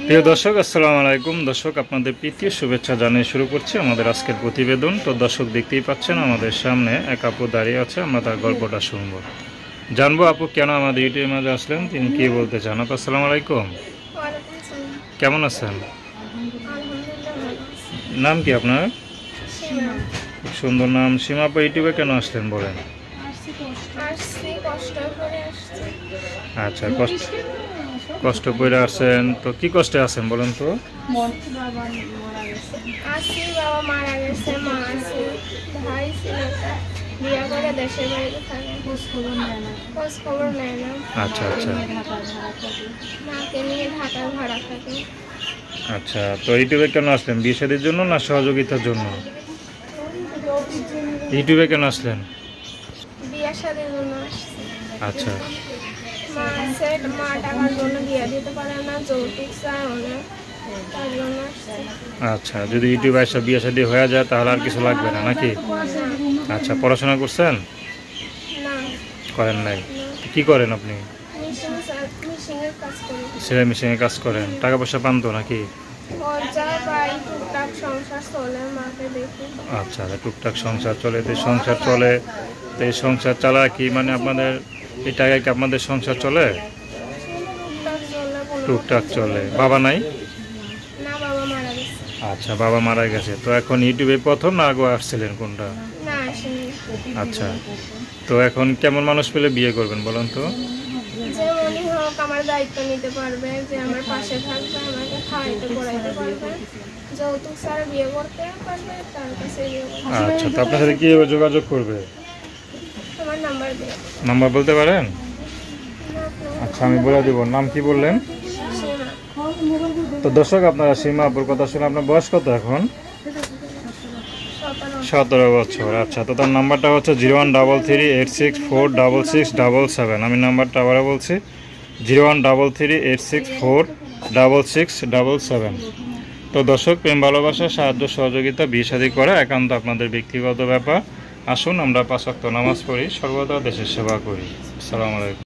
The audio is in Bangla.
প্রিয় দর্শক, আসসালামু আলাইকুম। দর্শক, আপনাদের প্রীতি শুভেচ্ছা জানিয়ে শুরু করছি আমাদের আজকের প্রতিবেদন। তো দর্শক, দেখতেই পাচ্ছেন আমাদের সামনে এক আপু দাঁড়িয়ে আছে। আমরা তার গল্পটা শুনবো, জানবো আপু কেন আমাদের ইউটিউবের মাঝে আসলেন, তিনি কি বলতে চান। আপু আসসালামু আলাইকুম, কেমন আছেন? নাম কি আপনার? খুব সুন্দর নাম, সীমা আপু। ইউটিউবে কেন আসলেন বলেন? আচ্ছা, কষ্ট করে আসেন। তো কি কষ্টে আছেন বলেন তো? বাবা মারা গেছে, মা আছে, ভাই ছিল বিয়ে করে দেশের বাড়িতে থাকে, খোঁজ খবর নেয় না। আচ্ছা আচ্ছা মাকে নিয়ে ঢাকায় ভাড়া থাকে। আচ্ছা, তো ইউটিউবে কেন আসলেন? বিয়ে শাদীর জন্য না সহযোগিতার জন্য? ইউটিউবে কেন আসলেন? বিয়ে শাদীর জন্য আসছে। আচ্ছা মা আছে, মা টাকার জন্য বিয়ে দিতে পারে না, যৌতুক চায় অনেক, তার জন্য আসছে। আচ্ছা, যদি ইউটিউবে এসে বিয়ে শাদী হয়ে যায় তাহলে আর কিছু লাগবে না নাকি? আচ্ছা, পড়াশোনা করছেন? না, করেন নাই? কি করেন আপনি? মিশিংয়ের কাজ করি। সেলাই মেশিনে কাজ করেন? টাকা পয়সা পান তো নাকি? খরচা পাই, টুকটাক সংসার চলে, মাকে দেখি। আচ্ছা, টুকটাক সংসার চলে। তো এই সংসার চলে, তো এই সংসার চালা কি মানে আপনাদের এই টাকায় কি আপনাদের সংসার চলে? টুকটাক চলে, টুকটাক চলে। বাবা নাই? না, বাবা মারা গেছে। আচ্ছা, বাবা মারা গেছে। তো এখন ইউটিউবে প্রথম না আগে আসছিলেন কোনটা? না, আসেনি। আচ্ছা, তো এখন কেমন মানুষ পেলে বিয়ে করবেন বলেন তো? যেমনই হোক আমার দায়িত্ব নিতে পারবে, যে আমার পাশে থাকবে, আমাকে খাওয়াইতে পড়াইতে পারবে, যৌতুক ছাড়া বিয়ে করতে পারবে, তার কাছে বিয়ে করবে। আচ্ছা, তো আপনার সাথে কীভাবে যোগাযোগ করবে? তোমার নাম্বার দে। নাম্বার বলতে পারেন? আচ্ছা, আমি বলে দেবো। নাম কি বললেন? সীমা। তো দর্শক, আপনারা সীমা আপুর কথা শুনে আপনার বয়স কত এখন? 17 বছর। আচ্ছা, তো তার নাম্বারটা হচ্ছে 0133864667। আমি নাম্বারটা আবার বলছি, 0133864667। তো দর্শক, প্রেম ভালোবাসা, সাহায্য সহযোগিতা, বিয়ে শাদী করা একান্ত আপনাদের ব্যক্তিগত ব্যাপার। আসুন আমরা 5 ওয়াক্ত নামাজ পড়ি, সর্বদা দেশের সেবা করি। আসসালামু আলাইকুম।